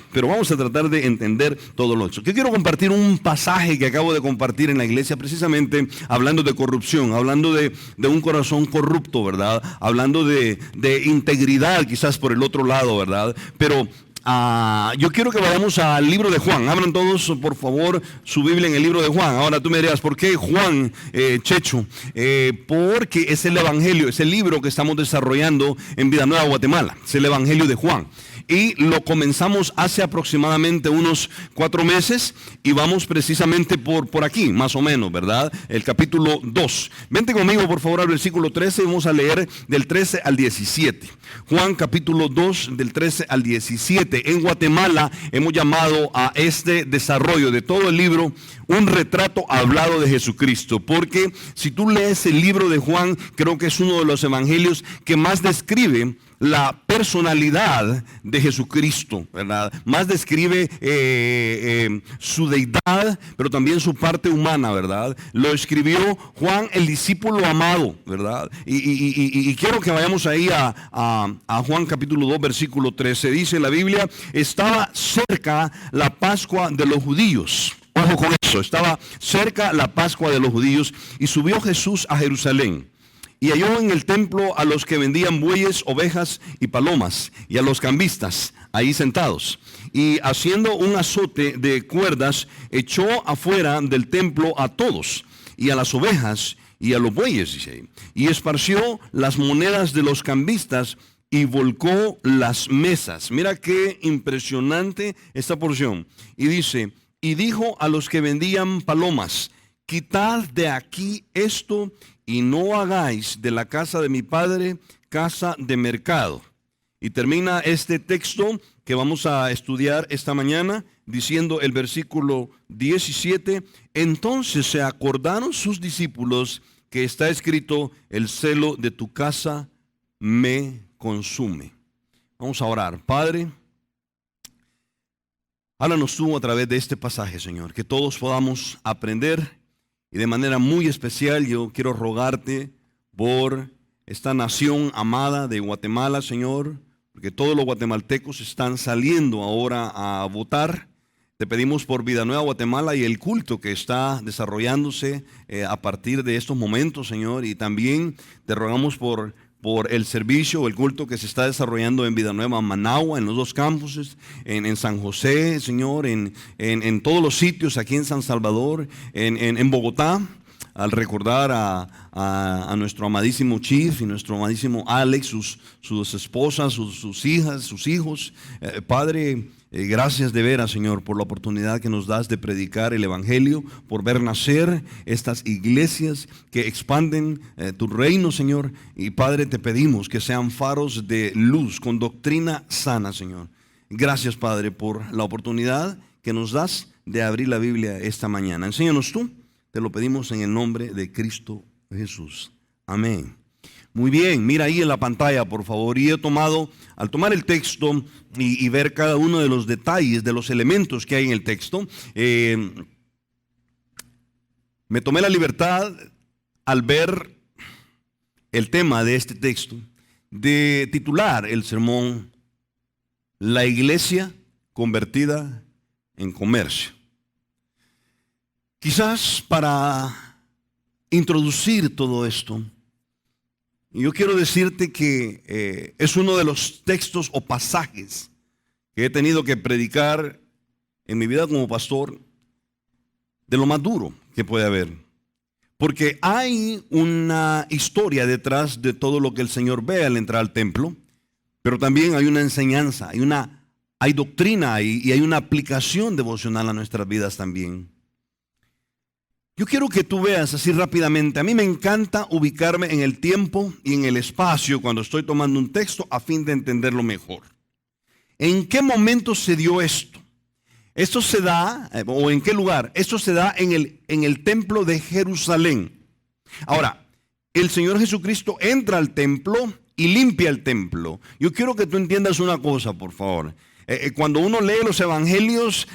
esto, pero vamos a tratar de entender todo lo hecho. Yo quiero compartir un pasaje que acabo de compartir en la iglesia, precisamente hablando de corrupción, hablando de un corazón corrupto, ¿verdad? Hablando de integridad, quizás por el otro lado, ¿verdad? Pero yo quiero que vayamos al libro de Juan. Abran todos, por favor, su Biblia en el libro de Juan. Ahora tú me dirás, ¿por qué Juan, Checho? Porque es el Evangelio, es el libro que estamos desarrollando en Vida Nueva, Guatemala. Es el Evangelio de Juan. Y lo comenzamos hace aproximadamente unos 4 meses y vamos precisamente por aquí, más o menos, ¿verdad? El capítulo 2. Vente conmigo, por favor, al versículo 13 y vamos a leer del 13 al 17. Juan capítulo 2, del 13 al 17. En Guatemala hemos llamado a este desarrollo de todo el libro un retrato hablado de Jesucristo, porque si tú lees el libro de Juan, creo que es uno de los evangelios que más describe la personalidad de Jesucristo, ¿verdad? Más describe su deidad, pero también su parte humana, ¿verdad? Lo escribió Juan, el discípulo amado, ¿verdad? Y quiero que vayamos ahí a Juan capítulo 2, versículo 13. Dice la Biblia: estaba cerca la Pascua de los judíos. Ojo con eso, estaba cerca la Pascua de los judíos y subió Jesús a Jerusalén. Y halló en el templo a los que vendían bueyes, ovejas y palomas, y a los cambistas ahí sentados. Y haciendo un azote de cuerdas, echó afuera del templo a todos, y a las ovejas y a los bueyes, dice ahí. Y esparció las monedas de los cambistas y volcó las mesas. Mira qué impresionante esta porción. Y dice: y dijo a los que vendían palomas: quitad de aquí esto y no hagáis de la casa de mi padre casa de mercado. Y termina este texto que vamos a estudiar esta mañana diciendo el versículo 17: entonces se acordaron sus discípulos que está escrito: el celo de tu casa me consume. Vamos a orar. Padre, háblanos tú a través de este pasaje, Señor, que todos podamos aprender. Y de manera muy especial yo quiero rogarte por esta nación amada de Guatemala, Señor, porque todos los guatemaltecos están saliendo ahora a votar. Te pedimos por Vida Nueva Guatemala y el culto que está desarrollándose a partir de estos momentos, Señor. Y también te rogamos por el servicio o el culto que se está desarrollando en Vida Nueva, Managua, en los 2 campuses, en San José, Señor, en todos los sitios, aquí en San Salvador, en Bogotá, al recordar a nuestro amadísimo Chief y nuestro amadísimo Alex, sus esposas, sus hijas, sus hijos. Padre, gracias de veras, Señor, por la oportunidad que nos das de predicar el Evangelio, por ver nacer estas iglesias que expanden tu reino, Señor. Y Padre, te pedimos que sean faros de luz con doctrina sana, Señor. Gracias, Padre, por la oportunidad que nos das de abrir la Biblia esta mañana. Enséñanos tú, te lo pedimos en el nombre de Cristo Jesús. Amén. Muy bien, mira ahí en la pantalla, por favor. Y al tomar el texto y ver cada uno de los detalles, de los elementos que hay en el texto, me tomé la libertad, al ver el tema de este texto, de titular el sermón: la iglesia convertida en comercio. Quizás para introducir todo esto, yo quiero decirte que es uno de los textos o pasajes que he tenido que predicar en mi vida como pastor, de lo más duro que puede haber. Porque hay una historia detrás de todo lo que el Señor ve al entrar al templo, pero también hay una enseñanza, hay doctrina y hay una aplicación devocional a nuestras vidas también. Yo quiero que tú veas así rápidamente. A mí me encanta ubicarme en el tiempo y en el espacio cuando estoy tomando un texto a fin de entenderlo mejor. ¿En qué momento se dio esto? Esto se da, o en qué lugar. Esto se da en el templo de Jerusalén. Ahora, el Señor Jesucristo entra al templo y limpia el templo. Yo quiero que tú entiendas una cosa, por favor. Cuando uno lee los evangelios,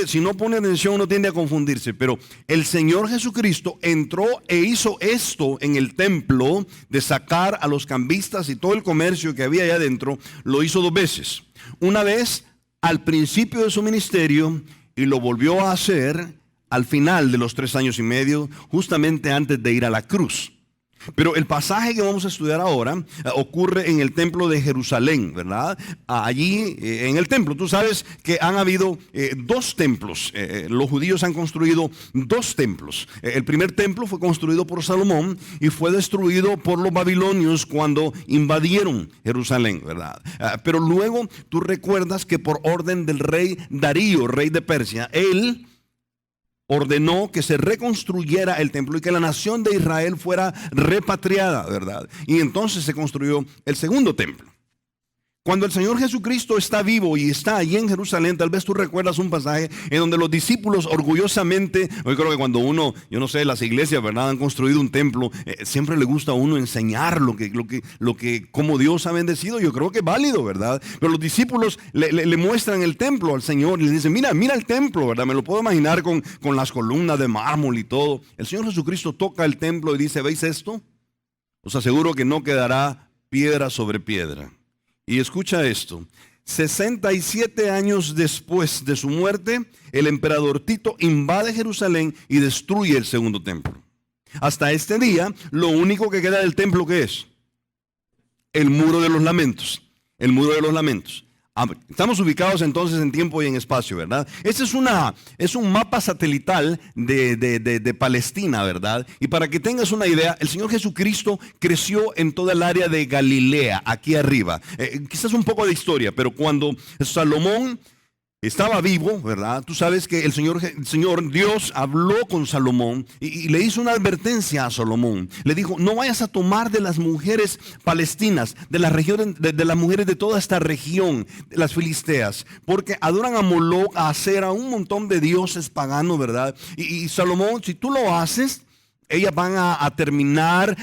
si no pone atención, uno tiende a confundirse. Pero el Señor Jesucristo entró e hizo esto en el templo, de sacar a los cambistas y todo el comercio que había allá adentro. Lo hizo 2 veces. Una vez al principio de su ministerio y lo volvió a hacer al final de los 3 años y medio, justamente antes de ir a la cruz. Pero el pasaje que vamos a estudiar ahora ocurre en el templo de Jerusalén, ¿verdad? Allí en el templo, tú sabes que han habido 2 templos. Los judíos han construido 2 templos. El primer templo fue construido por Salomón y fue destruido por los babilonios cuando invadieron Jerusalén, ¿verdad? Pero luego tú recuerdas que por orden del rey Darío, rey de Persia, él ordenó que se reconstruyera el templo y que la nación de Israel fuera repatriada, ¿verdad? Y entonces se construyó el segundo templo. Cuando el Señor Jesucristo está vivo y está allí en Jerusalén, tal vez tú recuerdas un pasaje en donde los discípulos orgullosamente, yo creo que cuando uno, yo no sé, las iglesias, ¿verdad?, han construido un templo, siempre le gusta a uno enseñar cómo Dios ha bendecido. Yo creo que es válido, ¿verdad? Pero los discípulos le muestran el templo al Señor y le dicen, mira el templo, ¿verdad? Me lo puedo imaginar con las columnas de mármol y todo. El Señor Jesucristo toca el templo y dice, ¿veis esto? Os aseguro que no quedará piedra sobre piedra. Y escucha esto, 67 años después de su muerte, el emperador Tito invade Jerusalén y destruye el segundo templo. Hasta este día, lo único que queda del templo, ¿qué es? El muro de los lamentos. El muro de los lamentos. Estamos ubicados entonces en tiempo y en espacio, ¿verdad? Este es un mapa satelital de Palestina, ¿verdad? Y para que tengas una idea, el Señor Jesucristo creció en toda el área de Galilea, aquí arriba. Quizás un poco de historia, pero cuando Salomón estaba vivo, ¿verdad? Tú sabes que el Señor Dios habló con Salomón y le hizo una advertencia a Salomón. Le dijo, no vayas a tomar de las mujeres palestinas, de las regiones, de las mujeres de toda esta región, de las filisteas, porque adoran a Moloc, a Acera, a un montón de dioses paganos, ¿verdad? Y Salomón, si tú lo haces, ellas van a terminar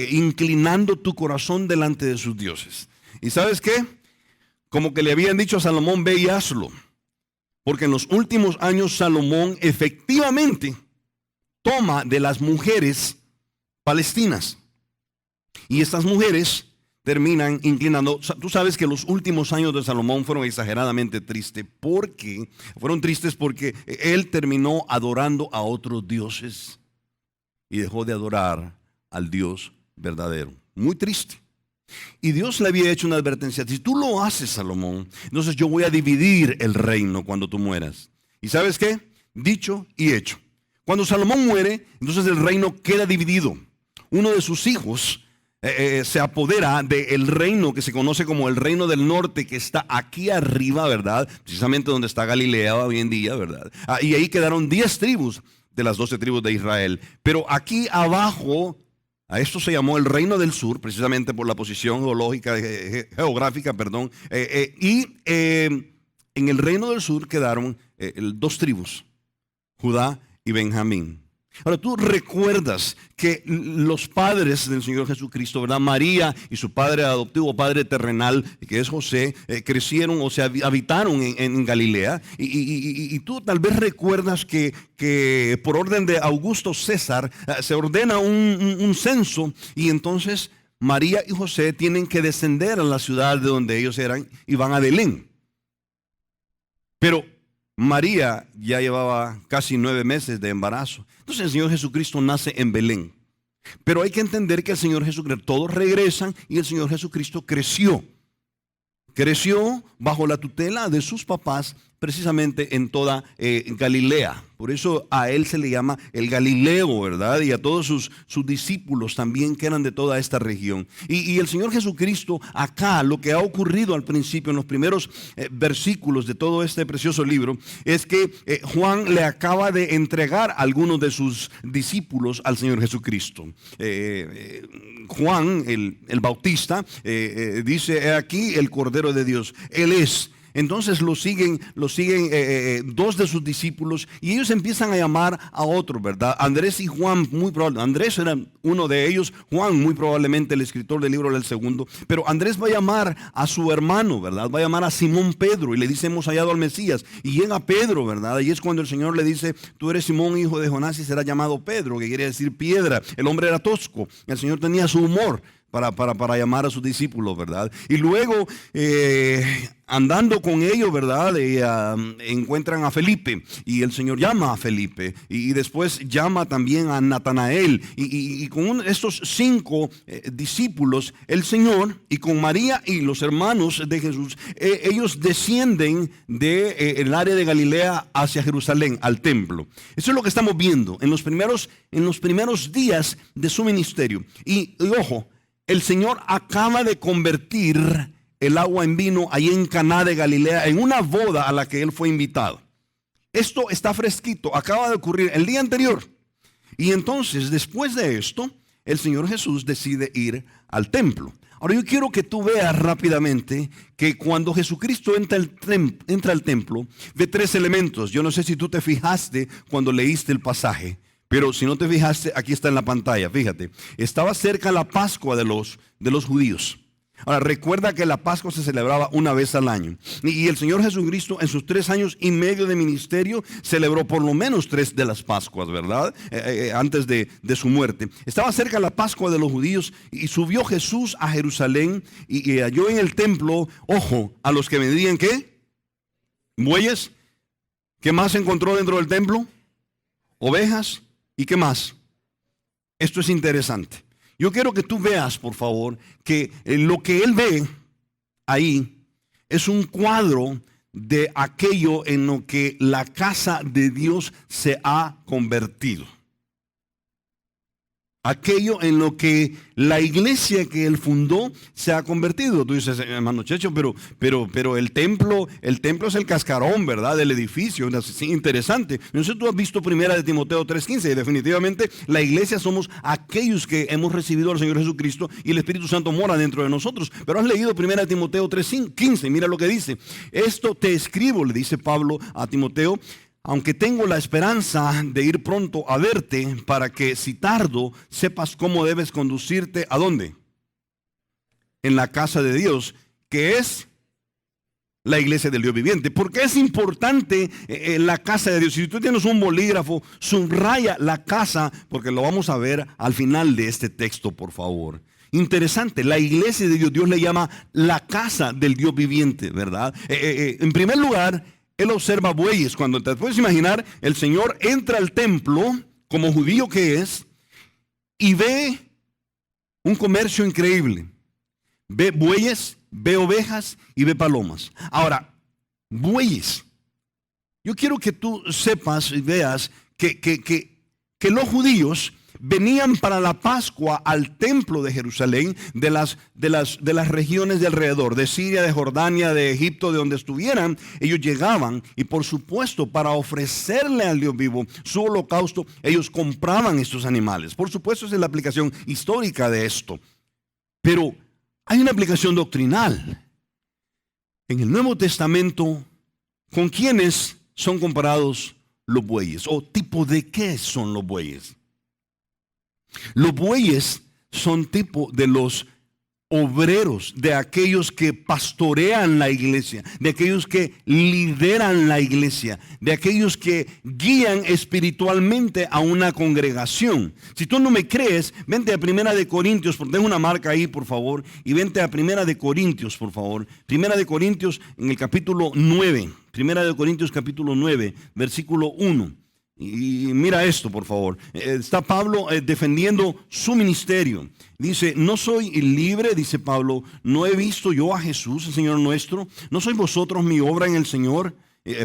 inclinando tu corazón delante de sus dioses. ¿Y sabes qué? Como que le habían dicho a Salomón, ve y hazlo. Porque en los últimos años Salomón efectivamente toma de las mujeres palestinas. Y estas mujeres terminan inclinando. Tú sabes que los últimos años de Salomón fueron exageradamente tristes. Fueron tristes porque él terminó adorando a otros dioses y dejó de adorar al Dios verdadero. Muy triste. Y Dios le había hecho una advertencia. Si tú lo haces, Salomón, entonces yo voy a dividir el reino cuando tú mueras. ¿Y sabes qué? Dicho y hecho. Cuando Salomón muere, entonces el reino queda dividido. Uno de sus hijos se apodera del reino que se conoce como el reino del norte, que está aquí arriba, ¿verdad? Precisamente donde está Galilea hoy en día, ¿verdad? Y ahí quedaron 10 tribus de las 12 tribus de Israel. Pero aquí abajo, a esto se llamó el reino del sur, precisamente por la posición geográfica, y en el reino del sur quedaron 2 tribus, Judá y Benjamín. Ahora tú recuerdas que los padres del Señor Jesucristo, ¿verdad? María y su padre adoptivo, padre terrenal, que es José, crecieron o se habitaron en Galilea. Y tú tal vez recuerdas que por orden de Augusto César se ordena un censo, y entonces María y José tienen que descender a la ciudad de donde ellos eran y van a Belén. Pero María ya llevaba casi 9 meses de embarazo. Entonces el Señor Jesucristo nace en Belén. Pero hay que entender que el Señor Jesucristo, todos regresan y el Señor Jesucristo creció. Creció bajo la tutela de sus papás, precisamente en toda Galilea. Por eso a él se le llama el Galileo, ¿verdad? Y a todos sus discípulos también, que eran de toda esta región. Y el Señor Jesucristo, acá, lo que ha ocurrido al principio, en los primeros versículos de todo este precioso libro, es que Juan le acaba de entregar a algunos de sus discípulos al Señor Jesucristo. Juan, el Bautista, dice, he aquí el Cordero de Dios. Él es. Entonces lo siguen 2 de sus discípulos, y ellos empiezan a llamar a otros, ¿verdad? Andrés y Juan, muy probablemente. Andrés era uno de ellos, Juan muy probablemente el escritor del libro del segundo. Pero Andrés va a llamar a su hermano, ¿verdad? Va a llamar a Simón Pedro y le dice, hemos hallado al Mesías. Y llega Pedro, ¿verdad? Y es cuando el Señor le dice, tú eres Simón, hijo de Jonás, y será llamado Pedro, que quiere decir piedra. El hombre era tosco, el Señor tenía su humor. para llamar a sus discípulos, ¿verdad? Y luego, andando con ellos, ¿verdad? Encuentran a Felipe y el Señor llama a Felipe y después llama también a Natanael y con estos 5 discípulos, el Señor, y con María y los hermanos de Jesús, ellos descienden del área de Galilea hacia Jerusalén, al templo. Eso es lo que estamos viendo en los primeros días de su ministerio. Y ojo, el Señor acaba de convertir el agua en vino ahí en Caná de Galilea, en una boda a la que él fue invitado. Esto está fresquito, acaba de ocurrir el día anterior. Y entonces, después de esto, el Señor Jesús decide ir al templo. Ahora yo quiero que tú veas rápidamente que cuando Jesucristo entra al templo, ve 3 elementos. Yo no sé si tú te fijaste cuando leíste el pasaje, pero si no te fijaste, aquí está en la pantalla, fíjate. Estaba cerca la Pascua de los judíos. Ahora, recuerda que la Pascua se celebraba una vez al año. Y el Señor Jesucristo en sus 3 años y medio de ministerio celebró por lo menos 3 de las Pascuas, ¿verdad? Antes de su muerte. Estaba cerca la Pascua de los judíos y subió Jesús a Jerusalén y halló en el templo, ojo, a los que vendían, ¿qué? Bueyes. ¿Qué más encontró dentro del templo? Ovejas. ¿Y qué más? Esto es interesante. Yo quiero que tú veas, por favor, que lo que él ve ahí es un cuadro de aquello en lo que la casa de Dios se ha convertido. Aquello en lo que la iglesia que él fundó se ha convertido. Tú dices, hermano Checho, pero el templo es el cascarón, ¿verdad? Del edificio. Es interesante. No sé si tú has visto 1 Timoteo 3:15. Y definitivamente la iglesia somos aquellos que hemos recibido al Señor Jesucristo y el Espíritu Santo mora dentro de nosotros. Pero has leído 1 Timoteo 3:15. Mira lo que dice. Esto te escribo, le dice Pablo a Timoteo, aunque tengo la esperanza de ir pronto a verte, para que si tardo sepas cómo debes conducirte. ¿A dónde? En la casa de Dios, que es la iglesia del Dios viviente. ¿Por qué es importante la casa de Dios? Si tú tienes un bolígrafo, subraya la casa, porque lo vamos a ver al final de este texto, por favor. Interesante, la iglesia de Dios, Dios le llama la casa del Dios viviente, ¿verdad? En primer lugar, él observa bueyes. Cuando te puedes imaginar, el Señor entra al templo como judío que es y ve un comercio increíble. Ve bueyes, ve ovejas y ve palomas. Ahora, bueyes. Yo quiero que tú sepas y veas que los judíos venían para la Pascua al templo de Jerusalén de las regiones de alrededor, de Siria, de Jordania, de Egipto, de donde estuvieran. Ellos llegaban y por supuesto para ofrecerle al Dios vivo su holocausto, ellos compraban estos animales. Por supuesto esa es la aplicación histórica de esto. Pero hay una aplicación doctrinal. En el Nuevo Testamento, ¿con quiénes son comparados los bueyes? ¿O tipo de qué son los bueyes? Los bueyes son tipo de los obreros, de aquellos que pastorean la iglesia, de aquellos que lideran la iglesia, de aquellos que guían espiritualmente a una congregación. Si tú no me crees, vente a 1 Corintios, deja una marca ahí por favor, y vente a 1 Corintios por favor. 1 Corintios en el capítulo 9, 1 Corintios capítulo 9, versículo 1. Y mira esto, por favor. Está Pablo defendiendo su ministerio. Dice, no soy libre, dice Pablo, no he visto yo a Jesús, el Señor nuestro. ¿No sois vosotros mi obra en el Señor?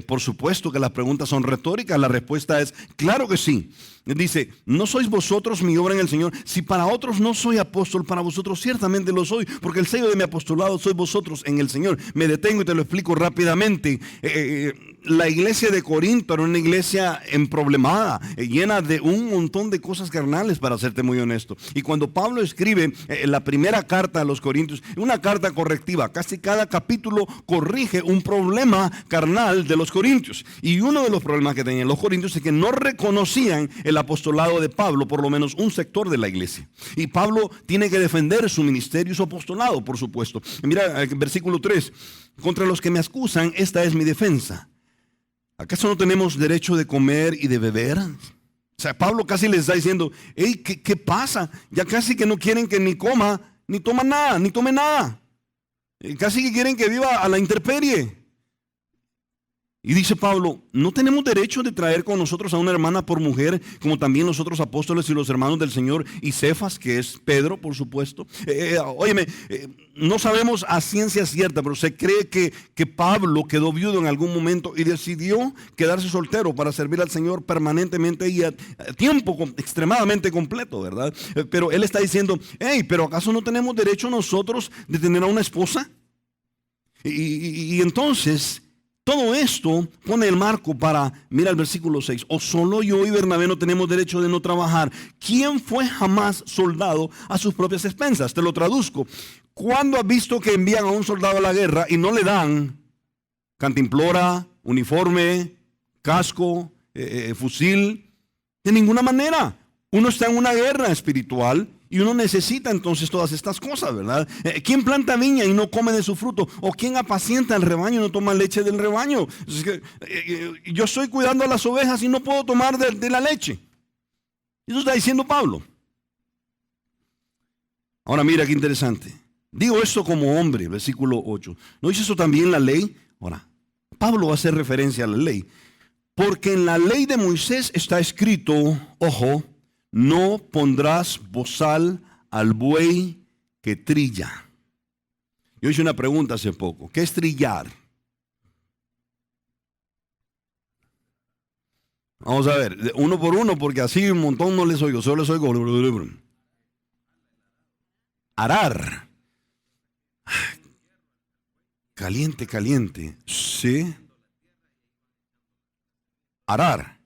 Por supuesto que las preguntas son retóricas. La respuesta es, claro que sí. Dice, ¿no sois vosotros mi obra en el Señor? Si para otros no soy apóstol, para vosotros ciertamente lo soy, porque el sello de mi apostolado sois vosotros en el Señor. Me detengo y te lo explico rápidamente. La iglesia de Corinto era una iglesia emproblemada, llena de un montón de cosas carnales, para serte muy honesto. Y cuando Pablo escribe la primera carta a los Corintios, una carta correctiva, casi cada capítulo corrige un problema carnal de los Corintios. Y uno de los problemas que tenían los Corintios es que no reconocían el apostolado de Pablo, por lo menos un sector de la iglesia. Y Pablo tiene que defender su ministerio y su apostolado, por supuesto. Mira, versículo 3, contra los que me acusan, esta es mi defensa. ¿Acaso no tenemos derecho de comer y de beber? O sea, Pablo casi les está diciendo, hey, ¿qué pasa? Ya casi que no quieren que ni coma ni toma nada, ni tome nada. Casi que quieren que viva a la intemperie. Y dice Pablo, no tenemos derecho de traer con nosotros a una hermana por mujer, como también los otros apóstoles y los hermanos del Señor, y Cefas, que es Pedro, por supuesto. Óyeme, no sabemos a ciencia cierta, pero se cree que Pablo quedó viudo en algún momento y decidió quedarse soltero para servir al Señor permanentemente y a tiempo extremadamente completo, ¿verdad? Pero él está diciendo, hey, pero ¿acaso no tenemos derecho nosotros de tener a una esposa? Y entonces todo esto pone el marco para, mira el versículo 6, o solo yo y Bernabé no tenemos derecho de no trabajar. ¿Quién fue jamás soldado a sus propias expensas? Te lo traduzco. ¿Cuándo has visto que envían a un soldado a la guerra y no le dan cantimplora, uniforme, casco, fusil? De ninguna manera. Uno está en una guerra espiritual y uno necesita entonces todas estas cosas, ¿verdad? ¿Quién planta viña y no come de su fruto? ¿O quién apacienta el rebaño y no toma leche del rebaño? Es que, yo estoy cuidando a las ovejas y no puedo tomar de la leche. Eso está diciendo Pablo. Ahora mira qué interesante. Digo esto como hombre, versículo 8. ¿No dice eso también la ley? Ahora, Pablo va a hacer referencia a la ley. Porque en la ley de Moisés está escrito, ojo, no pondrás bozal al buey que trilla. Yo hice una pregunta hace poco. ¿Qué es trillar? Vamos a ver, uno por uno, porque así un montón no les oigo, solo les oigo. Arar. Caliente, caliente. Sí. Arar.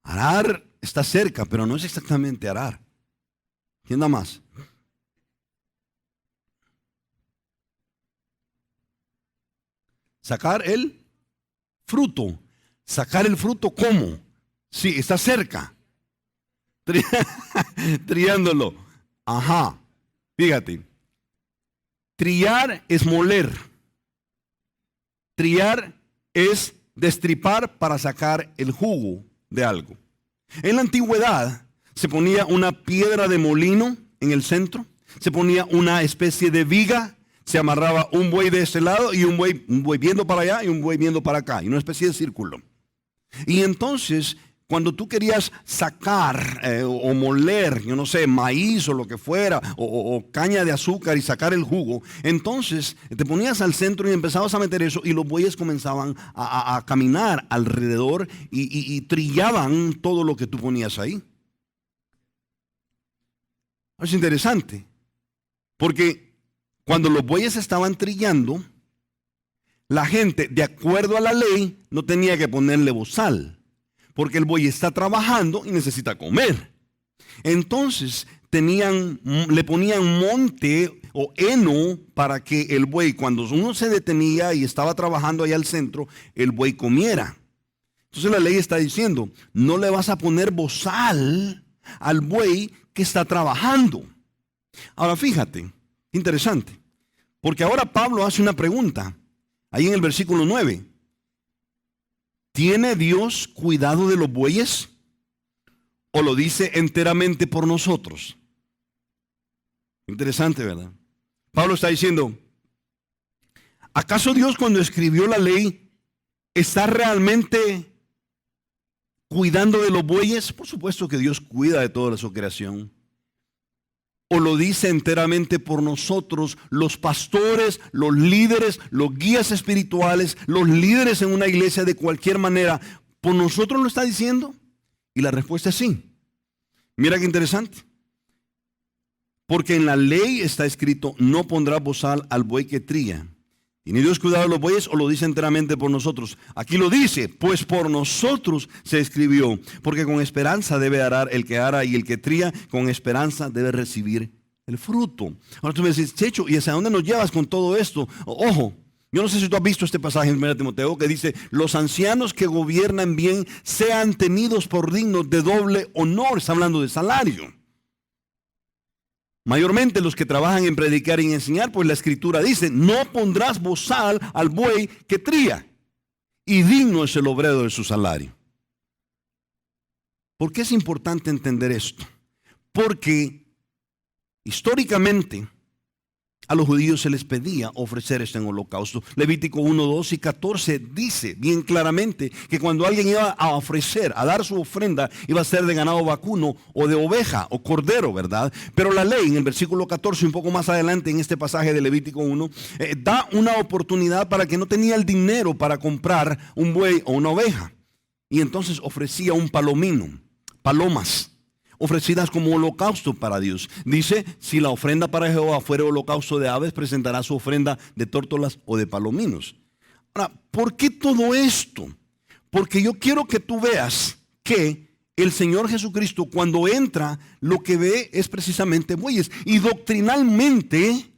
Arar está cerca, pero no es exactamente arar. ¿Quién da más? Sacar el fruto. Sacar el fruto, ¿cómo? Sí, está cerca. Trillándolo. Ajá. Fíjate. Trillar es moler. Trillar es destripar para sacar el jugo de algo. En la antigüedad se ponía una piedra de molino en el centro, se ponía una especie de viga, se amarraba un buey de este lado y un buey viendo para allá y un buey viendo para acá, y una especie de círculo. Y entonces, cuando tú querías sacar o moler, yo no sé, maíz o lo que fuera, o caña de azúcar y sacar el jugo, entonces te ponías al centro y empezabas a meter eso y los bueyes comenzaban a caminar alrededor y trillaban todo lo que tú ponías ahí. Es interesante, porque cuando los bueyes estaban trillando, la gente, de acuerdo a la ley, no tenía que ponerle bozal, porque el buey está trabajando y necesita comer. Entonces le ponían monte o heno para que el buey, cuando uno se detenía y estaba trabajando allá al centro, el buey comiera. Entonces la ley está diciendo, no le vas a poner bozal al buey que está trabajando. Ahora fíjate, interesante, porque ahora Pablo hace una pregunta, ahí en el versículo 9. ¿Tiene Dios cuidado de los bueyes? ¿O lo dice enteramente por nosotros? Interesante, ¿verdad? Pablo está diciendo, ¿acaso Dios cuando escribió la ley está realmente cuidando de los bueyes? Por supuesto que Dios cuida de toda su creación. ¿O lo dice enteramente por nosotros, los pastores, los líderes, los guías espirituales, los líderes en una iglesia de cualquier manera? ¿Por nosotros lo está diciendo? Y la respuesta es sí. Mira qué interesante. Porque en la ley está escrito, no pondrá bozal al buey que trilla. ¿Tiene Dios cuidado de los bueyes o lo dice enteramente por nosotros? Aquí lo dice, pues por nosotros se escribió, porque con esperanza debe arar el que ara y el que trilla, con esperanza debe recibir el fruto. Ahora tú me dices, Checho, ¿y hacia dónde nos llevas con todo esto? Ojo, yo no sé si tú has visto este pasaje en 1 Timoteo que dice, los ancianos que gobiernan bien sean tenidos por dignos de doble honor. Está hablando de salario. Mayormente los que trabajan en predicar y en enseñar, pues la escritura dice, no pondrás bozal al buey que trilla, y digno es el obrero de su salario. ¿Por qué es importante entender esto? Porque Históricamente, a los judíos se les pedía ofrecer esto en holocausto. Levítico 1, 2 y 14 dice bien claramente que cuando alguien iba a ofrecer, a dar su ofrenda, iba a ser de ganado vacuno o de oveja o cordero, ¿verdad? Pero la ley en el versículo 14, un poco más adelante en este pasaje de Levítico 1, da una oportunidad para que no tenía el dinero para comprar un buey o una oveja. Y entonces ofrecía un palomino, palomas, ofrecidas como holocausto para Dios. Dice, si la ofrenda para Jehová fuera holocausto de aves, presentará su ofrenda de tórtolas o de palominos. Ahora, ¿por qué todo esto? Porque yo quiero que tú veas que el Señor Jesucristo, cuando entra, lo que ve es precisamente bueyes. Y doctrinalmente,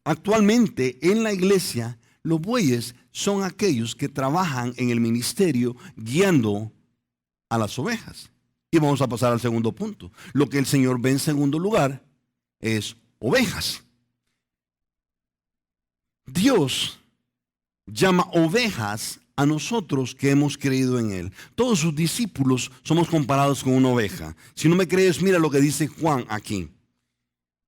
actualmente en la iglesia, los bueyes son aquellos que trabajan en el ministerio guiando a las ovejas. Y vamos a pasar al segundo punto. Lo que el Señor ve en segundo lugar es ovejas. Dios llama ovejas a nosotros que hemos creído en Él. Todos sus discípulos somos comparados con una oveja. Si no me crees, mira lo que dice Juan aquí.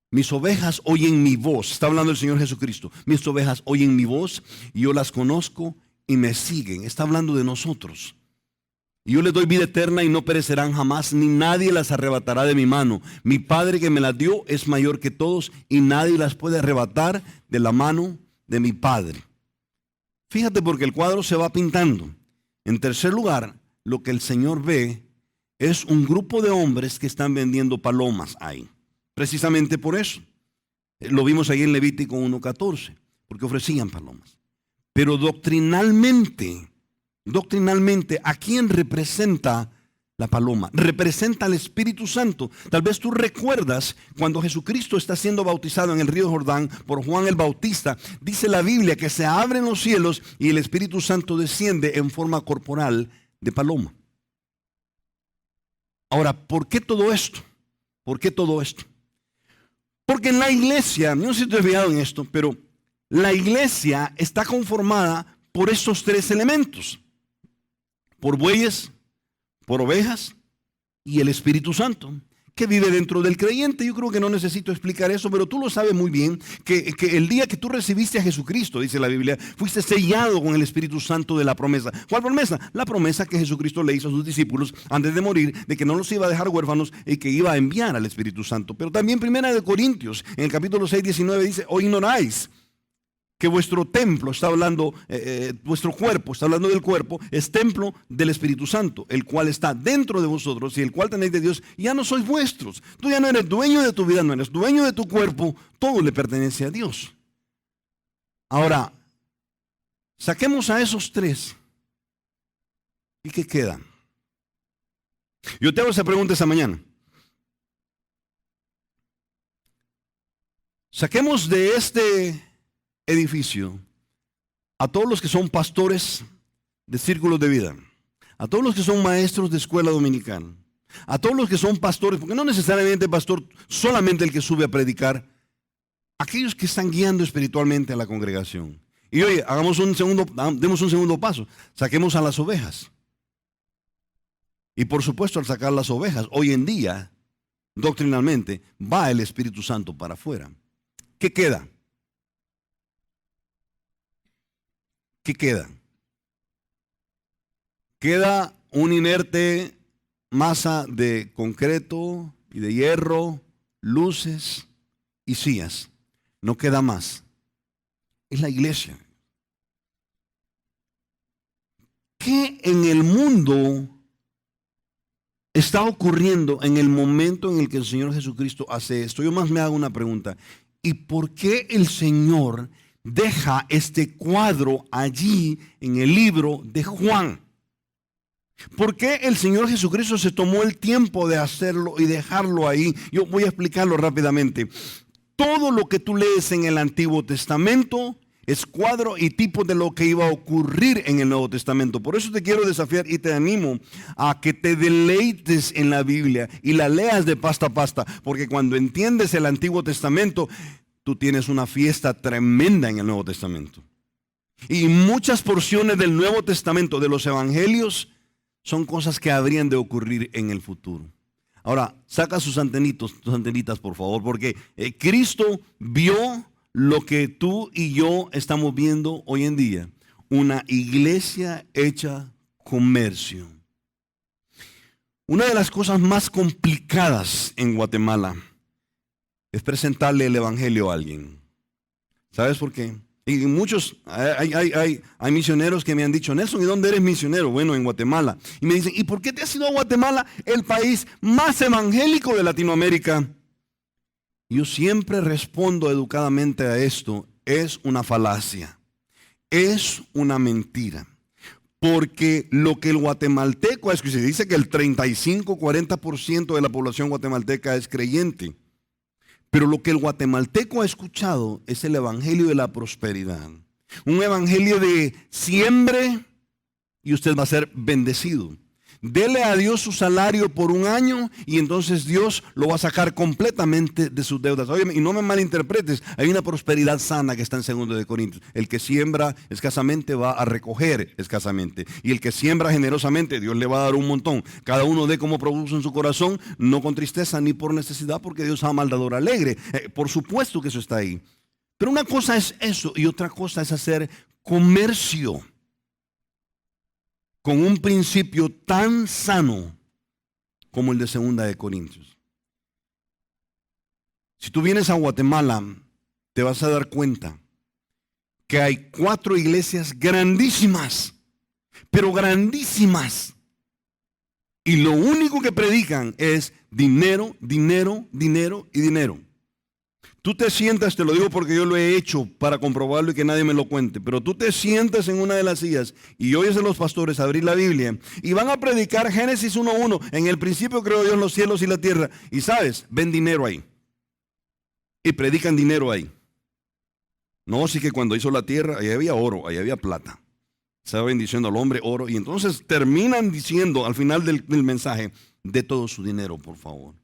Mis ovejas oyen mi voz. Está hablando el Señor Jesucristo. Mis ovejas oyen mi voz y yo las conozco y me siguen. Está hablando de nosotros. Y yo les doy vida eterna y no perecerán jamás, ni nadie las arrebatará de mi mano. Mi Padre que me las dio es mayor que todos y nadie las puede arrebatar de la mano de mi Padre. Fíjate porque el cuadro se va pintando. En tercer lugar, lo que el Señor ve es un grupo de hombres que están vendiendo palomas ahí. Precisamente por eso. Lo vimos ahí en Levítico 1:14, porque ofrecían palomas. Pero doctrinalmente, ¿a quién representa la paloma? Representa al Espíritu Santo. Tal vez tú recuerdas cuando Jesucristo está siendo bautizado en el río Jordán por Juan el Bautista. Dice la Biblia que se abren los cielos y el Espíritu Santo desciende en forma corporal de paloma. Ahora, ¿por qué todo esto? ¿Por qué todo esto? Porque en la iglesia, no sé si te has fijado en esto, pero la iglesia está conformada por estos tres elementos. Por bueyes, por ovejas y el Espíritu Santo, que vive dentro del creyente. Yo creo que no necesito explicar eso, pero tú lo sabes muy bien, que el día que tú recibiste a Jesucristo, dice la Biblia, fuiste sellado con el Espíritu Santo de la promesa. ¿Cuál promesa? La promesa que Jesucristo le hizo a sus discípulos antes de morir, de que no los iba a dejar huérfanos y que iba a enviar al Espíritu Santo. Pero también 1 Corintios, en el capítulo 6, 19, dice, o ignoráis que vuestro templo, está hablando, vuestro cuerpo, está hablando del cuerpo, es templo del Espíritu Santo, el cual está dentro de vosotros y el cual tenéis de Dios, y ya no sois vuestros. Tú ya no eres dueño de tu vida, no eres dueño de tu cuerpo, todo le pertenece a Dios. Ahora, saquemos a esos tres. ¿Y qué queda? Yo te hago esa pregunta esa mañana. Saquemos de este edificio a todos los que son pastores de círculos de vida, a todos los que son maestros de escuela dominical, a todos los que son pastores, porque no necesariamente pastor solamente el que sube a predicar, aquellos que están guiando espiritualmente a la congregación. Y oye, demos un segundo paso, saquemos a las ovejas. Y por supuesto, al sacar las ovejas, hoy en día, doctrinalmente, va el Espíritu Santo para afuera. ¿Qué queda? ¿Qué queda? Queda una inerte masa de concreto y de hierro, luces y sillas. No queda más. Es la iglesia. ¿Qué en el mundo está ocurriendo en el momento en el que el Señor Jesucristo hace esto? Yo más me hago una pregunta. ¿Y por qué el Señor deja este cuadro allí en el libro de Juan? ¿Por qué el Señor Jesucristo se tomó el tiempo de hacerlo y dejarlo ahí? Yo voy a explicarlo rápidamente. Todo lo que tú lees en el Antiguo Testamento es cuadro y tipo de lo que iba a ocurrir en el Nuevo Testamento. Por eso te quiero desafiar y te animo a que te deleites en la Biblia y la leas de pasta a pasta, porque cuando entiendes el Antiguo Testamento, tú tienes una fiesta tremenda en el Nuevo Testamento. Y muchas porciones del Nuevo Testamento, de los evangelios, son cosas que habrían de ocurrir en el futuro. Ahora, saca sus antenitas, por favor, porque Cristo vio lo que tú y yo estamos viendo hoy en día. Una iglesia hecha comercio. Una de las cosas más complicadas en Guatemala es presentarle el evangelio a alguien. ¿Sabes por qué? Y muchos, hay misioneros que me han dicho, Nelson, ¿y dónde eres misionero? Bueno, en Guatemala. Y me dicen, ¿y por qué te has ido a Guatemala, el país más evangélico de Latinoamérica? Yo siempre respondo educadamente a esto, es una falacia, es una mentira. Porque lo que el guatemalteco es, que se dice que el 35-40% de la población guatemalteca es creyente. Pero lo que el guatemalteco ha escuchado es el evangelio de la prosperidad. Un evangelio de siembre y usted va a ser bendecido. Dele a Dios su salario por un año y entonces Dios lo va a sacar completamente de sus deudas. Oye, y no me malinterpretes, hay una prosperidad sana que está en 2 de Corintios. El que siembra escasamente va a recoger escasamente. Y el que siembra generosamente, Dios le va a dar un montón. Cada uno dé como produce en su corazón, no con tristeza ni por necesidad, porque Dios ama al dador alegre. Por supuesto que eso está ahí. Pero una cosa es eso y otra cosa es hacer comercio con un principio tan sano como el de 2 de Corintios. Si tú vienes a Guatemala, te vas a dar cuenta que hay 4 iglesias grandísimas, pero grandísimas. Y lo único que predican es dinero, dinero, dinero y dinero. Tú te sientas, te lo digo porque yo lo he hecho para comprobarlo y que nadie me lo cuente, pero tú te sientas en una de las sillas y oyes a los pastores abrir la Biblia y van a predicar Génesis 1:1. En el principio creó Dios los cielos y la tierra. Y sabes, ven dinero ahí. Y predican dinero ahí. No, sí que cuando hizo la tierra, ahí había oro, ahí había plata. Estaba bendiciendo al hombre oro. Y entonces terminan diciendo al final del mensaje, de todo su dinero, por favor.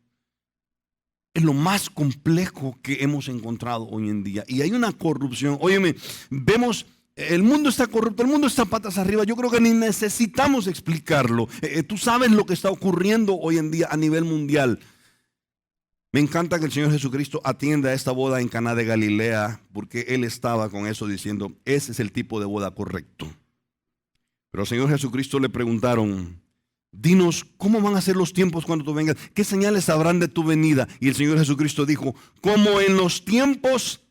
Es lo más complejo que hemos encontrado hoy en día. Y hay una corrupción. Óyeme, vemos, el mundo está corrupto, el mundo está patas arriba. Yo creo que ni necesitamos explicarlo. Tú sabes lo que está ocurriendo hoy en día a nivel mundial. Me encanta que el Señor Jesucristo atienda a esta boda en Caná de Galilea, porque Él estaba con eso diciendo, ese es el tipo de boda correcto. Pero al Señor Jesucristo le preguntaron, dinos, ¿cómo van a ser los tiempos cuando tú vengas? ¿Qué señales habrán de tu venida? Y el Señor Jesucristo dijo, como en los tiempos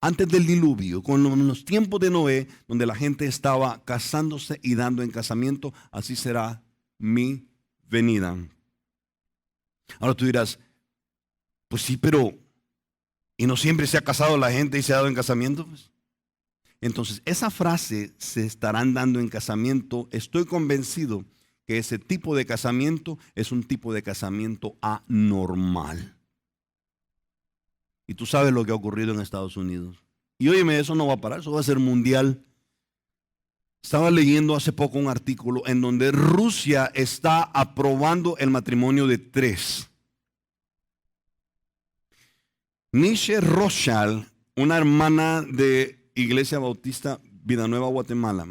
antes del diluvio, como en los tiempos de Noé, donde la gente estaba casándose y dando en casamiento, así será mi venida. Ahora tú dirás, pues sí, pero ¿y no siempre se ha casado la gente y se ha dado en casamiento? Pues, entonces, esa frase, se estarán dando en casamiento, estoy convencido que ese tipo de casamiento es un tipo de casamiento anormal. Y tú sabes lo que ha ocurrido en Estados Unidos. Y óyeme, eso no va a parar, eso va a ser mundial. Estaba leyendo hace poco un artículo en donde Rusia está aprobando el matrimonio de 3. Nishe Rochal, una hermana de Iglesia Bautista Vida Nueva Guatemala,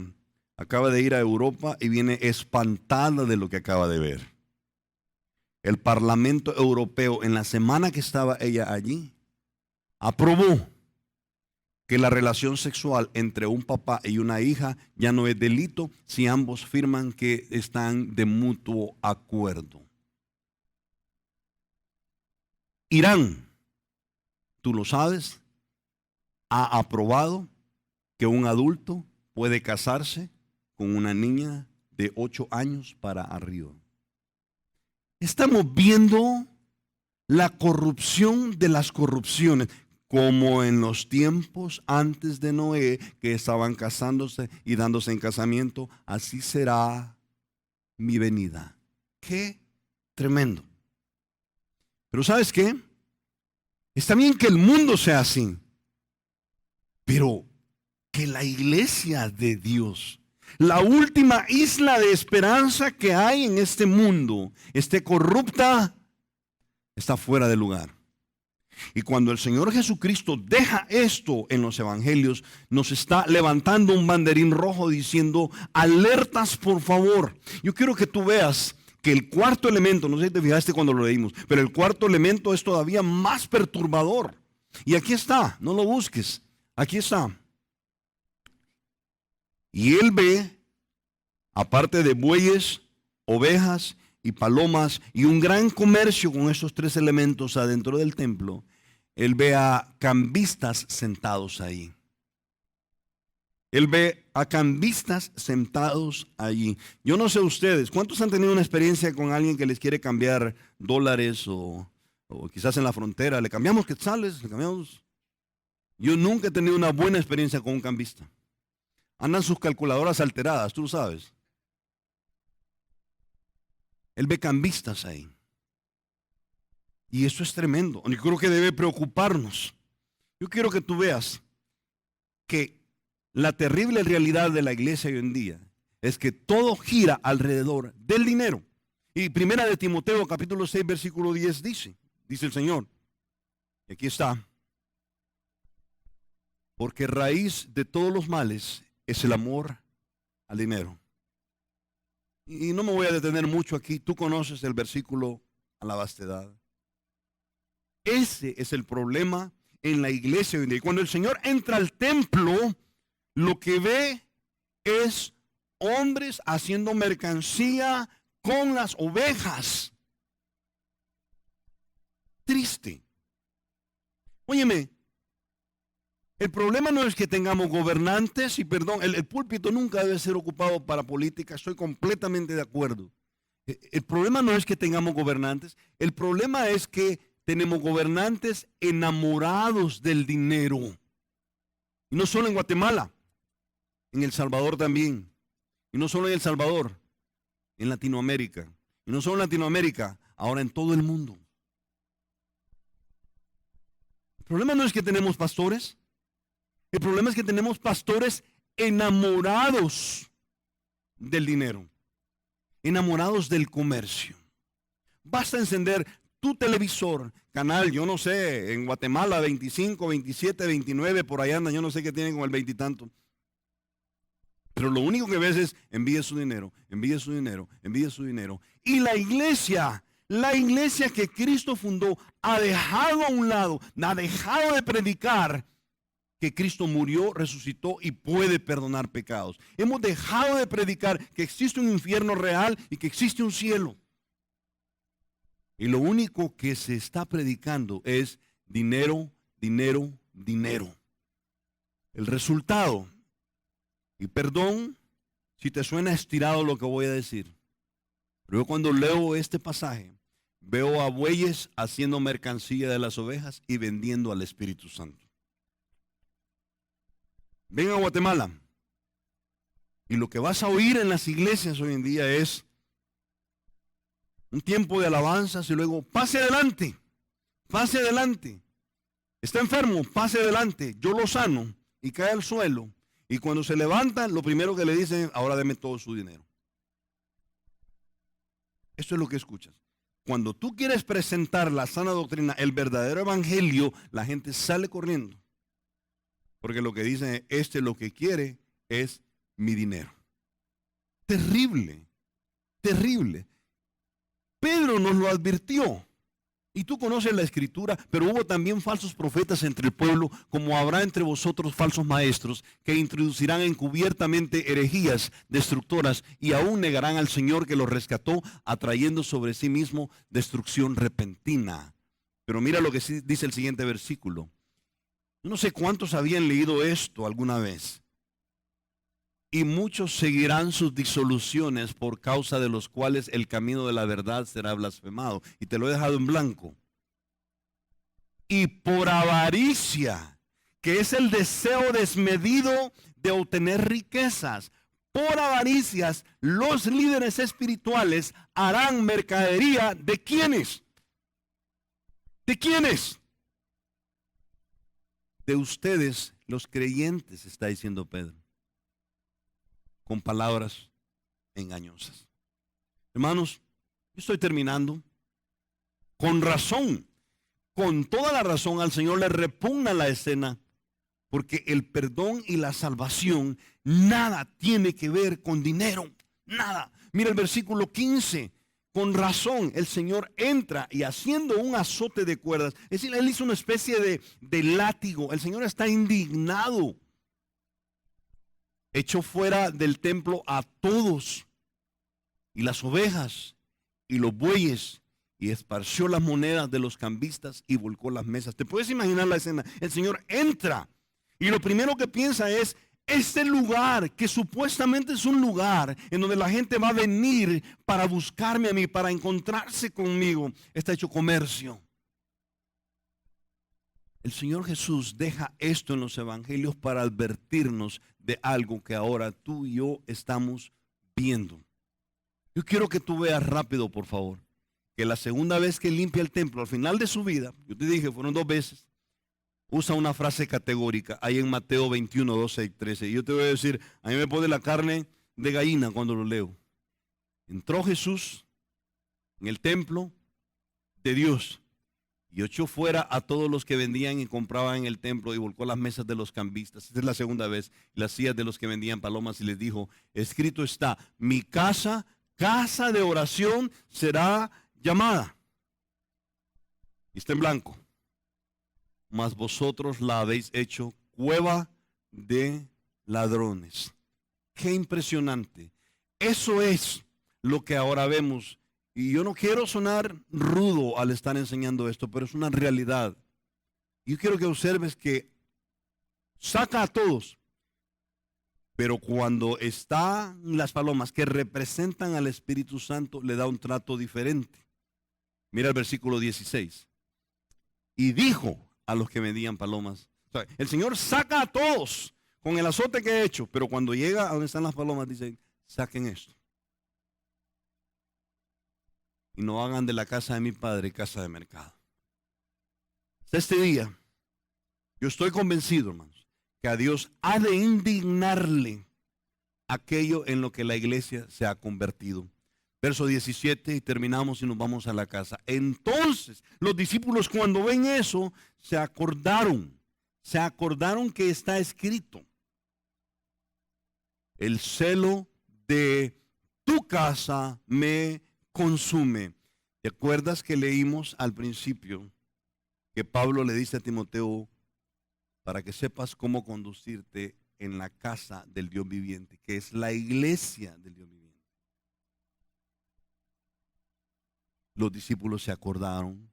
acaba de ir a Europa y viene espantada de lo que acaba de ver. El Parlamento Europeo, en la semana que estaba ella allí, aprobó que la relación sexual entre un papá y una hija ya no es delito si ambos firman que están de mutuo acuerdo. Irán, tú lo sabes, ha aprobado que un adulto puede casarse con una niña de 8 años para arriba. Estamos viendo la corrupción de las corrupciones, como en los tiempos antes de Noé, que estaban casándose y dándose en casamiento, así será mi venida. Qué tremendo. Pero ¿sabes qué? Está bien que el mundo sea así, pero que la iglesia de Dios, la última isla de esperanza que hay en este mundo, esté corrupta, está fuera de lugar. Y cuando el Señor Jesucristo deja esto en los evangelios, nos está levantando un banderín rojo diciendo, alertas por favor. Yo quiero que tú veas que el cuarto elemento, no sé si te fijaste cuando lo leímos, pero el cuarto elemento es todavía más perturbador. Y aquí está, no lo busques, aquí está. Y él ve, aparte de bueyes, ovejas y palomas, y un gran comercio con esos tres elementos adentro del templo, él ve a cambistas sentados ahí. Él ve a cambistas sentados allí. Yo no sé ustedes, ¿cuántos han tenido una experiencia con alguien que les quiere cambiar dólares o quizás en la frontera? ¿Le cambiamos quetzales? ¿Le cambiamos? Yo nunca he tenido una buena experiencia con un cambista. Andan sus calculadoras alteradas, tú lo sabes. Él ve cambistas ahí. Y eso es tremendo. Yo creo que debe preocuparnos. Yo quiero que tú veas que la terrible realidad de la iglesia hoy en día es que todo gira alrededor del dinero. Y primera de Timoteo capítulo 6 versículo 10 dice el Señor, y aquí está, porque raíz de todos los males es el amor al dinero. Y no me voy a detener mucho aquí, tú conoces el versículo a la vastedad. Ese es el problema en la iglesia hoy en día. Y cuando el Señor entra al templo, lo que ve es hombres haciendo mercancía con las ovejas. Triste. Óyeme, el problema no es que tengamos gobernantes, y perdón, el púlpito nunca debe ser ocupado para política, estoy completamente de acuerdo. El problema no es que tengamos gobernantes, el problema es que tenemos gobernantes enamorados del dinero. Y no solo en Guatemala, en El Salvador también. Y no solo en El Salvador, en Latinoamérica. Y no solo en Latinoamérica, ahora en todo el mundo. El problema no es que tenemos pastores. El problema es que tenemos pastores enamorados del dinero. Enamorados del comercio. Basta encender tu televisor, canal, yo no sé, en Guatemala 25, 27, 29, por ahí andan, yo no sé qué tienen con el 20 y tanto. Pero lo único que ves es envíe su dinero, envíe su dinero, envíe su dinero. Y la iglesia que Cristo fundó, ha dejado a un lado, ha dejado de predicar que Cristo murió, resucitó y puede perdonar pecados. Hemos dejado de predicar que existe un infierno real y que existe un cielo. Y lo único que se está predicando es dinero, dinero, dinero. El resultado, y perdón si te suena estirado lo que voy a decir, pero yo cuando leo este pasaje, veo a bueyes haciendo mercancía de las ovejas y vendiendo al Espíritu Santo. Ven a Guatemala y lo que vas a oír en las iglesias hoy en día es un tiempo de alabanzas y luego pase adelante, pase adelante. Está enfermo, pase adelante, yo lo sano, y cae al suelo. Y cuando se levanta, lo primero que le dicen, ahora deme todo su dinero. Eso es lo que escuchas. Cuando tú quieres presentar la sana doctrina, el verdadero evangelio, la gente sale corriendo. Porque lo que dicen es, lo que quiere es mi dinero. Terrible, terrible. Pedro nos lo advirtió. Y tú conoces la escritura, pero hubo también falsos profetas entre el pueblo, como habrá entre vosotros falsos maestros, que introducirán encubiertamente herejías destructoras y aún negarán al Señor que los rescató, atrayendo sobre sí mismo destrucción repentina. Pero mira lo que dice el siguiente versículo. No sé cuántos habían leído esto alguna vez. Y muchos seguirán sus disoluciones, por causa de los cuales el camino de la verdad será blasfemado. Y te lo he dejado en blanco. Y por avaricia, que es el deseo desmedido de obtener riquezas, por avaricias, los líderes espirituales harán mercadería ¿de quiénes? ¿De quiénes? De ustedes, los creyentes, está diciendo Pedro, con palabras engañosas. Hermanos, yo estoy terminando. Con razón, con toda la razón, al Señor le repugna la escena, porque el perdón y la salvación nada tiene que ver con dinero, nada. Mira el versículo 15, con razón el Señor entra y haciendo un azote de cuerdas, es decir, Él hizo una especie de látigo. El Señor está indignado. Echó fuera del templo a todos, y las ovejas, y los bueyes, y esparció las monedas de los cambistas y volcó las mesas. ¿Te puedes imaginar la escena? El Señor entra y lo primero que piensa es, este lugar que supuestamente es un lugar en donde la gente va a venir para buscarme a mí, para encontrarse conmigo, está hecho comercio. El Señor Jesús deja esto en los evangelios para advertirnos de algo que ahora tú y yo estamos viendo. Yo quiero que tú veas rápido, por favor, que la segunda vez que limpia el templo, al final de su vida, yo te dije, fueron 2 veces, usa una frase categórica, ahí en Mateo 21, 12 y 13. Y yo te voy a decir, a mí me pone la carne de gallina cuando lo leo. Entró Jesús en el templo de Dios y echó fuera a todos los que vendían y compraban en el templo y volcó las mesas de los cambistas. Esta es la segunda vez. Las sillas de los que vendían palomas y les dijo, escrito está, mi casa, casa de oración será llamada. Y está en blanco. Mas vosotros la habéis hecho cueva de ladrones. Qué impresionante. Eso es lo que ahora vemos. Y yo no quiero sonar rudo al estar enseñando esto, pero es una realidad. Yo quiero que observes que saca a todos, pero cuando están las palomas que representan al Espíritu Santo, le da un trato diferente. Mira el versículo 16. Y dijo a los que vendían palomas. O sea, el Señor saca a todos con el azote que he hecho, pero cuando llega a donde están las palomas, dice, saquen esto. Y no hagan de la casa de mi padre casa de mercado. Hasta este día, yo estoy convencido, hermanos, que a Dios ha de indignarle aquello en lo que la iglesia se ha convertido. Verso 17 y terminamos y nos vamos a la casa. Entonces los discípulos cuando ven eso se acordaron que está escrito. El celo de tu casa me consume. ¿Te acuerdas que leímos al principio que Pablo le dice a Timoteo para que sepas cómo conducirte en la casa del Dios viviente, que es la iglesia del Dios viviente? Los discípulos se acordaron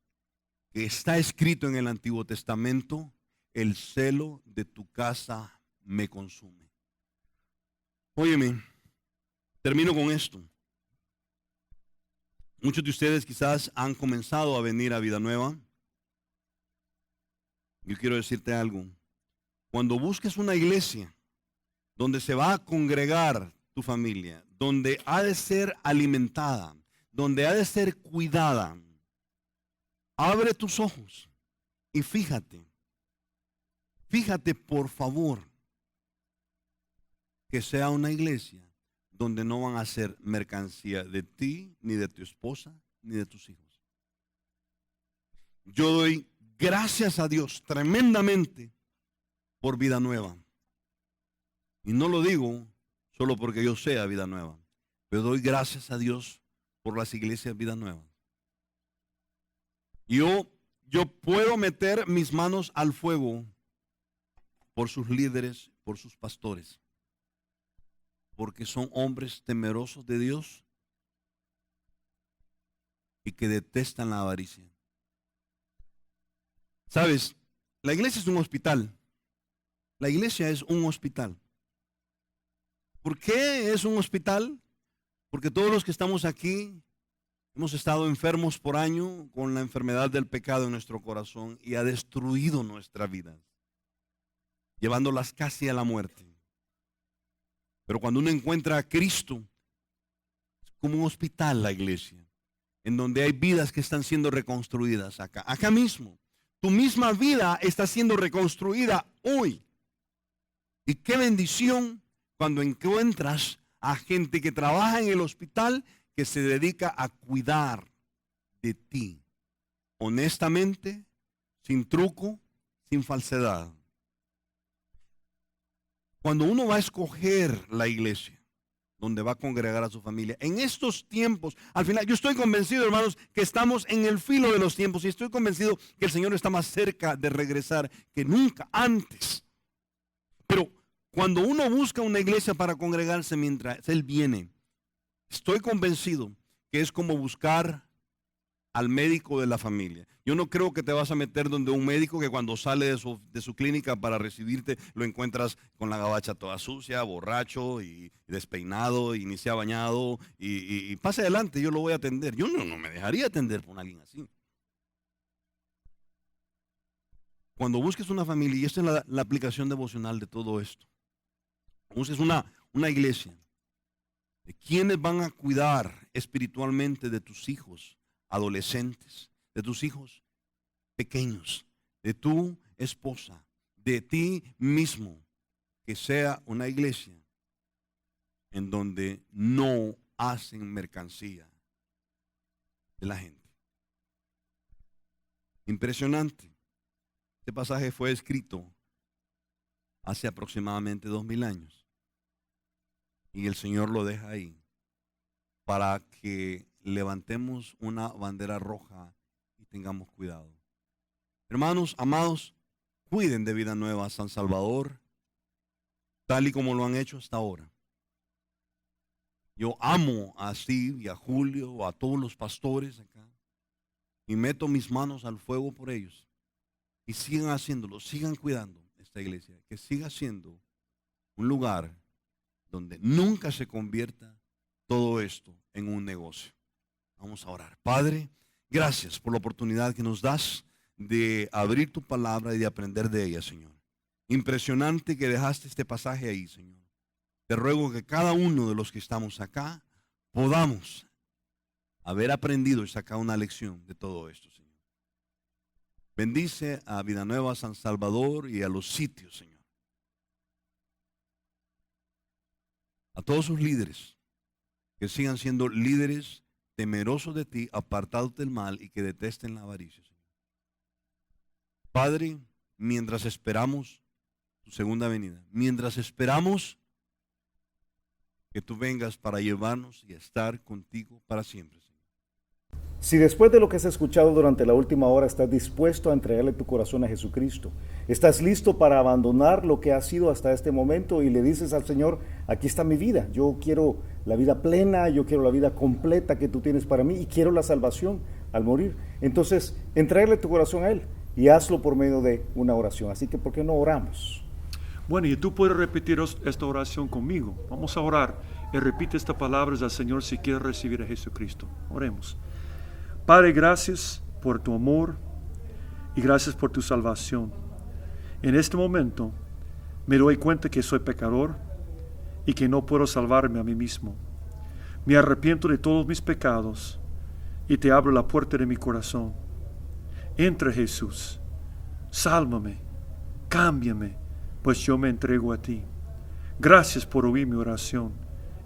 que está escrito en el Antiguo Testamento, el celo de tu casa me consume. Óyeme, termino con esto. Muchos de ustedes quizás han comenzado a venir a Vida Nueva. Yo quiero decirte algo. Cuando busques una iglesia donde se va a congregar tu familia, donde ha de ser alimentada, donde ha de ser cuidada, abre tus ojos y fíjate por favor, que sea una iglesia donde no van a ser mercancía de ti, ni de tu esposa, ni de tus hijos. Yo doy gracias a Dios tremendamente por Vida Nueva. Y no lo digo solo porque yo sea Vida Nueva, pero doy gracias a Dios por las iglesias Vida Nueva. Yo puedo meter mis manos al fuego por sus líderes, por sus pastores, porque son hombres temerosos de Dios y que detestan la avaricia. ¿Sabes? La iglesia es un hospital. La iglesia es un hospital. ¿Por qué es un hospital? Porque todos los que estamos aquí hemos estado enfermos por año con la enfermedad del pecado en nuestro corazón y ha destruido nuestra vida, llevándolas casi a la muerte. Pero cuando uno encuentra a Cristo, es como un hospital la iglesia, en donde hay vidas que están siendo reconstruidas acá mismo. Tu misma vida está siendo reconstruida hoy. Y qué bendición cuando encuentras a gente que trabaja en el hospital, que se dedica a cuidar de ti, honestamente, sin truco, sin falsedad. Cuando uno va a escoger la iglesia, donde va a congregar a su familia. En estos tiempos, al final, yo estoy convencido, hermanos, que estamos en el filo de los tiempos y estoy convencido que el Señor está más cerca de regresar que nunca antes. Pero cuando uno busca una iglesia para congregarse mientras Él viene, estoy convencido que es como buscar al médico de la familia. Yo no creo que te vas a meter donde un médico que cuando sale de su clínica para recibirte lo encuentras con la gabacha toda sucia, borracho y despeinado y ni se ha bañado y pase adelante, yo lo voy a atender. Yo no me dejaría atender por alguien así. Cuando busques una familia, y esta es la aplicación devocional de todo esto, busques una iglesia de quienes van a cuidar espiritualmente de tus hijos adolescentes, de tus hijos pequeños, de tu esposa, de ti mismo, que sea una iglesia en donde no hacen mercancía de la gente. Impresionante. Este pasaje fue escrito hace aproximadamente 2000 años y el Señor lo deja ahí para que levantemos una bandera roja y tengamos cuidado. Hermanos, amados, cuiden de Vida Nueva San Salvador, tal y como lo han hecho hasta ahora. Yo amo a Steve y a Julio, a todos los pastores acá, y meto mis manos al fuego por ellos. Y sigan haciéndolo, sigan cuidando esta iglesia, que siga siendo un lugar donde nunca se convierta todo esto en un negocio. Vamos a orar. Padre, gracias por la oportunidad que nos das de abrir tu palabra y de aprender de ella, Señor. Impresionante que dejaste este pasaje ahí, Señor. Te ruego que cada uno de los que estamos acá podamos haber aprendido y sacar una lección de todo esto, Señor. Bendice a Vida Nueva San Salvador y a los sitios, Señor. A todos sus líderes, que sigan siendo líderes temerosos de ti, apartados del mal y que detesten la avaricia, Señor. Padre, mientras esperamos tu segunda venida, mientras esperamos que tú vengas para llevarnos y estar contigo para siempre, Señor. Si después de lo que has escuchado durante la última hora estás dispuesto a entregarle tu corazón a Jesucristo, estás listo para abandonar lo que has sido hasta este momento y le dices al Señor, aquí está mi vida, yo quiero la vida plena, yo quiero la vida completa que tú tienes para mí y quiero la salvación al morir. Entonces, entrégale tu corazón a Él y hazlo por medio de una oración. Así que, ¿por qué no oramos? Bueno, y tú puedes repetir esta oración conmigo. Vamos a orar y repite estas palabras al Señor si quieres recibir a Jesucristo. Oremos. Padre, gracias por tu amor y gracias por tu salvación. En este momento me doy cuenta que soy pecador y que no puedo salvarme a mí mismo. Me arrepiento de todos mis pecados y te abro la puerta de mi corazón. Entra, Jesús, sálvame, cámbiame, pues yo me entrego a ti. Gracias por oír mi oración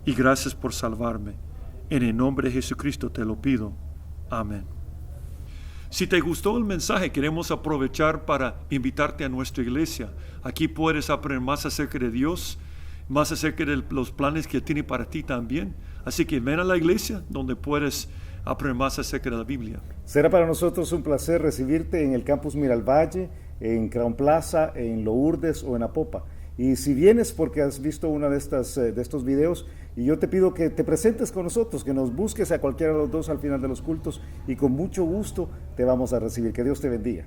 y gracias por salvarme. En el nombre de Jesucristo te lo pido. Amén. Si te gustó el mensaje, queremos aprovechar para invitarte a nuestra iglesia. Aquí puedes aprender más acerca de Dios, más acerca de los planes que tiene para ti también. Así que ven a la iglesia donde puedes aprender más acerca de la Biblia. Será para nosotros un placer recibirte en el campus Miralvalle, en Crown Plaza, en Lourdes o en Apopa. Y si vienes porque has visto una de estos videos, y yo te pido que te presentes con nosotros, que nos busques a cualquiera de los dos al final de los cultos y con mucho gusto te vamos a recibir. Que Dios te bendiga.